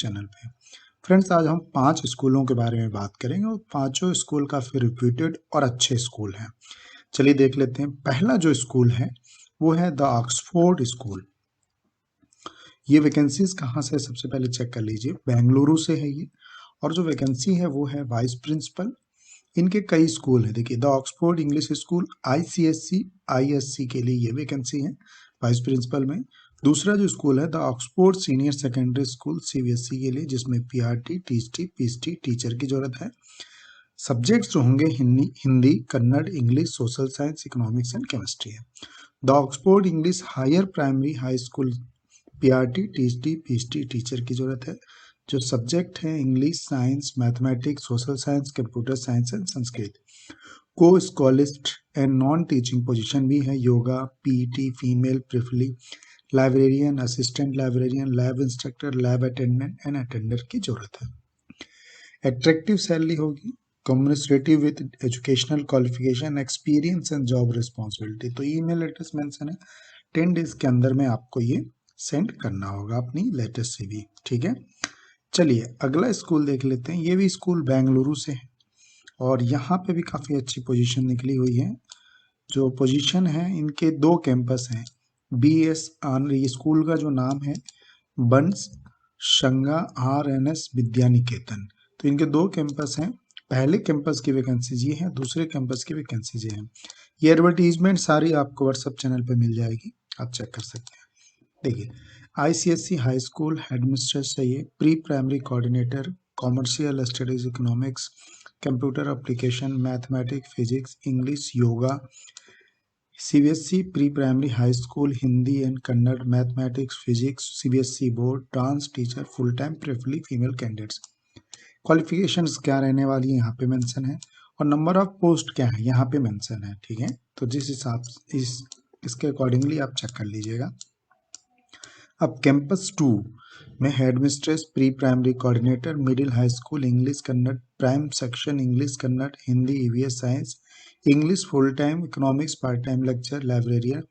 Channel पे। Friends, आज हम 5 स्कूलों के बारे में बात करेंगे और पाँचों स्कूल काफ़ी रिप्यूटेड और अच्छे स्कूल हैं। चलिए देख लेते हैं। पहला जो स्कूल है वो है द ऑक्सफोर्ड स्कूल। ये वैकेंसीज कहाँ से है सबसे पहले चेक कर लीजिए। बेंगलुरु से है ये, और जो वैकेंसी है वो है वाइस प्रिंसिपल। इनके कई स्कूल हैं। देखिए, the Oxford English school ICSC ISC के लिए ये वैकेंसी है वाइस प्रिंसिपल में। दूसरा जो स्कूल है the Oxford senior secondary school CBSE के लिए, जिसमें PRT TST PST टीचर की जरूरत है। सब्जेक्ट्स जो होंगे Hindi, Kannada, English, social science, economics and chemistry है। The Oxford English higher primary high school PRT TST PST teacher की जरूरत है। जो सब्जेक्ट है English, science, mathematics, social science, computer science and Sanskrit. को स्कॉलिस्ट एंड नॉन टीचिंग पोजीशन भी है। Yoga, PET female preferably, librarian, assistant librarian, lab instructor, lab attendant and attender की जरूरत है। एट्रैक्टिव सैलरी होगी, communicative with educational qualification, experience and job responsibility. तो email address mention है। 10 डेज के अंदर में आपको ये सेंड करना होगा अपनी लेटेस्ट CV। ठीक है, चलिए अगला स्कूल देख लेते हैं। ये भी स्कूल बेंगलुरु से है और यहाँ पे भी काफ़ी अच्छी पोजीशन निकली हुई है। जो पोजीशन है, इनके 2 कैंपस हैं। BS आनंद, ये स्कूल का जो नाम है बंस शंगा RNS विद्या निकेतन। तो इनके 2 कैंपस हैं। पहले कैंपस की वैकेंसीज ये है, दूसरे कैंपस की वैकेंसीज ये है। ये एडवर्टीजमेंट सारी आपको व्हाट्सएप चैनल पे मिल जाएगी, आप चेक कर सकते हैं। देखिए, ICSC हाई स्कूल हेडमिस्ट्रेस चाहिए, pre primary coordinator, commercial studies, economics, computer application, mathematics, physics, English, yoga. CBSE pre primary high school Hindi and Kannada, mathematics, physics, CBSE board, dance teacher full time, preferably female candidates. Qualifications क्या रहने वाली है यहाँ पे mention है, और number of post क्या है यहाँ पे मेंशन है। ठीक है, तो जिस हिसाब से इसके अकॉर्डिंगली आप चेक कर लीजिएगा। अब कैंपस 2 में headmistress, pre primary coordinator, middle high school English Kannada, prime section English Kannada, Hindi, EVS science, English full time, economics part time lecture, librarian,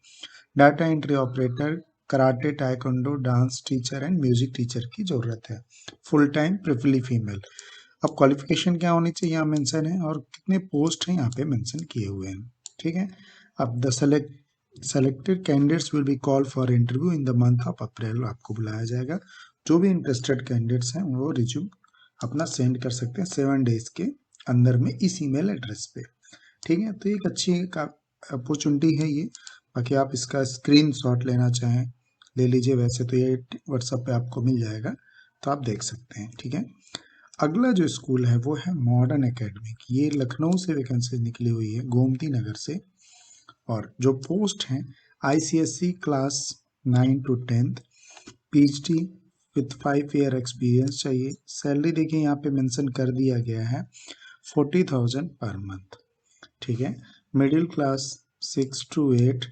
data entry operator, karate, taekwondo, dance teacher and music teacher की जरूरत है। Full time, preferably female. अब qualification क्या होनी चाहिए यहाँ mention है, और कितने पोस्ट हैं यहाँ पे मेंशन किए हुए हैं। ठीक है, अब the selected candidates will be call for interview in the month of April. आपको बुलाया जाएगा। जो भी इंटरेस्टेड कैंडिडेट्स हैं वो रिज्यूम अपना सेंड कर सकते हैं 7 डेज के अंदर में इस ईमेल एड्रेस पे। ठीक है, तो एक अच्छी अपॉर्चुनिटी है ये। बाकी आप इसका स्क्रीनशॉट लेना चाहें ले लीजिए, वैसे तो ये व्हाट्सएप पे आपको मिल जाएगा, तो आप देख सकते हैं। ठीक है, अगला जो स्कूल है वो है मॉडर्न एकेडमिक। ये लखनऊ से वैकेंसी निकली हुई है, गोमती नगर से, और जो पोस्ट हैं ICSC class 9 to 10th, PhD with 5 year experience चाहिए। सैलरी देखिए यहाँ पे मेंशन कर दिया गया है 40,000 पर मंथ। ठीक है, middle class 6 to 8,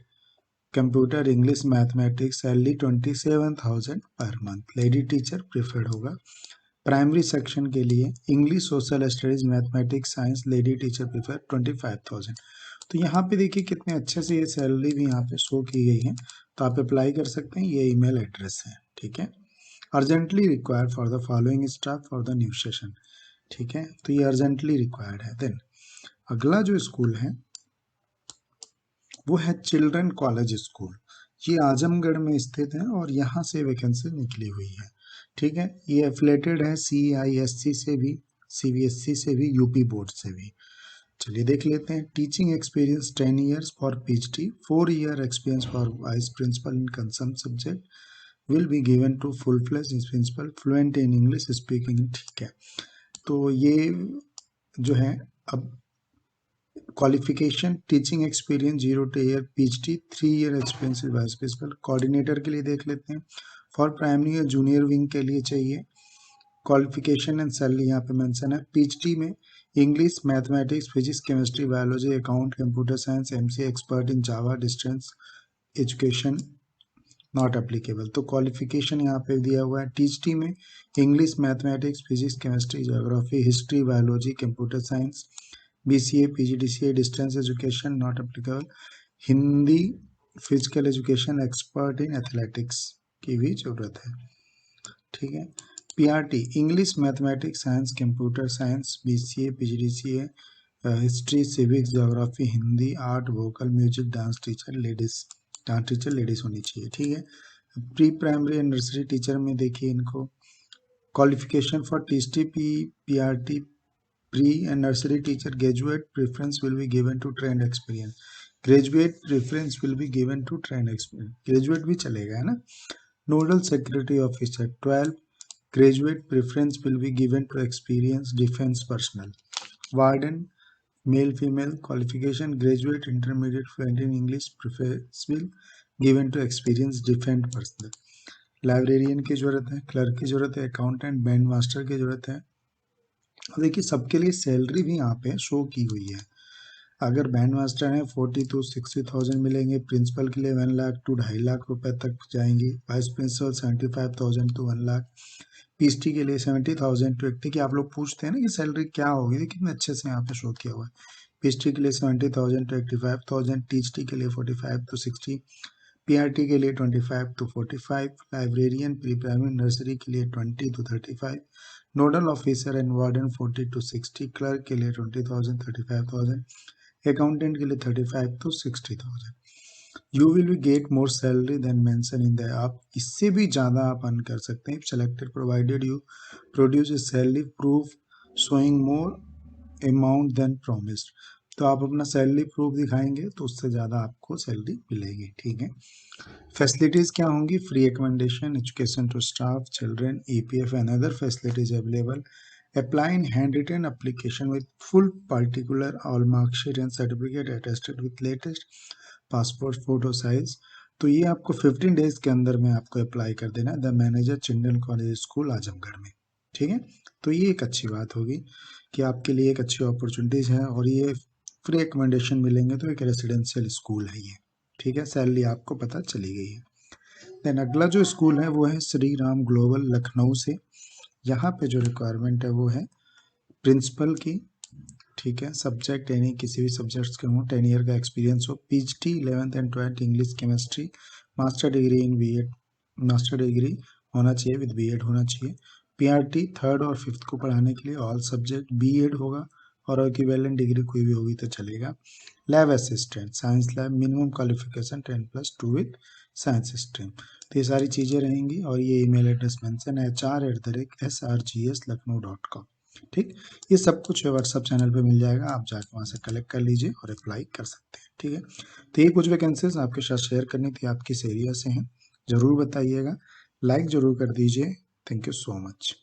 computer, English, mathematics, salary 27,000 per month. Lady teacher preferred होगा। प्राइमरी सेक्शन के लिए English, social studies, mathematics, science, lady teacher prefer 25,000। तो यहाँ पे देखिए कितने अच्छे से ये सैलरी भी यहाँ पे शो की गई है, तो आप अप्लाई कर सकते हैं। ये ईमेल एड्रेस है। ठीक है, urgently required for the following staff for the new session. ठीक है, तो ये अर्जेंटली रिक्वायर्ड है। देन अगला जो स्कूल है वो है चिल्ड्रन कॉलेज स्कूल। ये आजमगढ़ में स्थित है और यहाँ से वैकेंसी निकली हुई है। ठीक है, ये एफिलेटेड है CISC से भी, CBSE से भी, UP बोर्ड से भी। चलिए देख लेते हैं। Teaching experience 10 years for PhD, 4 year experience for vice principal in concern subject will be given to full fledged principal, fluent in English speaking. ठीक है, तो ये जो है, अब qualification teaching experience 0 to year, PhD 3 year experience vice principal. Coordinator के लिए देख लेते हैं। फॉर प्राइमरी और जूनियर विंग के लिए चाहिए। क्वालिफिकेशन एंड सैलरी यहाँ पे मेंशन है। PhD में English, mathematics, physics, chemistry, biology, account, computer science, MCA expert in Java, distance education not applicable. तो क्वालिफिकेशन यहाँ पे दिया हुआ है। THT में English, mathematics, physics, chemistry, geography, history, biology, computer science, BCA PGDCA distance education not applicable. Hindi, physical education, expert in athletics की भी जरूरत है। ठीक है, PRT English, mathematics, science, computer science, BCA, PGDCA, history, civics, geography, Hindi, art, vocal, music, dance teacher, ladies होनी चाहिए, ठीक है। Pre primary and nursery teacher में देखिए इनको qualification for TST, PRT, pre and nursery teacher, graduate preference will be given to trained experience, graduate preference will be given to trained experience, graduate भी चलेगा, है ना। Nodal secretary officer 12, graduate preference will be given to experienced defense personnel. Warden, male, female, qualification, graduate, intermediate, fluent in English, preference will given to experienced defense personnel. Librarian की जरूरत है, clerk की जरूरत है, अकाउंटेंट, बैंड मास्टर की जरूरत है। देखिए सबके लिए सैलरी भी यहाँ पे शो की हुई है। अगर बैंड मास्टर है 40 to 60,000 मिलेंगे, प्रिंसिपल के लिए 1 लाख to 2.5 लाख रुपए तक जाएंगे, vice principal 75,000 to 1 lakh, PhD के लिए 70,000 टू 80 की। आप लोग पूछते हैं ना कि सैलरी क्या होगी, कितने अच्छे से यहाँ पे शो किया हुआ है। पीएचडी के लिए 70,000 टू 85,000, टीएचडी के लिए 45 to 60, पीआरटी के लिए 25 to 45, librarian, pre primary nursery के लिए 20 to 35, nodal officer and warden 40 to 60, clerk के लिए 20,000 35,000, अकाउंटेंट के लिए 35 to 60,000। You will be get more salary than mention in the, आप इससे भी ज़्यादा आप अर्न कर सकते हैं। Selected provided you produce a salary proof showing more amount than promised, तो आप अपना सैलरी प्रूफ दिखाएंगे तो उससे ज़्यादा आपको सैलरी मिलेगी, ठीक है। फैसिलिटीज़ क्या होंगी, free accommodation, education to staff, children, EPF and other facilities available, apply in handwritten application with full particular, all marksheet and certificate attested with latest passport photo size. तो ये आपको 15 डेज के अंदर में आपको अप्लाई कर देना है the manager children college school Azamgarh में, ठीक है। तो ये एक अच्छी बात होगी कि आपके लिए एक अच्छी अपॉर्चुनिटीज है और ये फ्री एकोमोडेशन मिलेंगे, तो एक रेसिडेंशियल स्कूल है ये, ठीक है। सैलरी आपको पता चली गई है। देन अगला जो स्कूल है वो है श्री राम ग्लोबल लखनऊ से। यहाँ पे जो रिक्वायरमेंट है वो है प्रिंसिपल की, ठीक है। सब्जेक्ट यानी किसी भी सब्जेक्ट्स के हों, 10 ईयर का एक्सपीरियंस हो, PhD 11th and 12th English chemistry, master degree in BEd, master degree होना चाहिए विद बीएड होना चाहिए। पीआरटी 3rd और 5th को पढ़ाने के लिए ऑल सब्जेक्ट बीएड होगा और इक्विवेलेंट डिग्री कोई भी होगी तो चलेगा। Lab assistant, science lab, minimum qualification 10+2 with science stream. तो ये सारी चीज़ें रहेंगी और ये ईमेल एड्रेस मेंशन है hr@srgslakhnau.com, ठीक। ये सब कुछ व्हाट्सअप चैनल पे मिल जाएगा, आप जाकर वहाँ से कलेक्ट कर लीजिए और अप्लाई कर सकते हैं, ठीक है। तो ये कुछ वैकेंसीज आपके साथ शेयर करनी थी, आप किस एरिया से हैं ज़रूर बताइएगा, लाइक ज़रूर कर दीजिए। Thank you so much.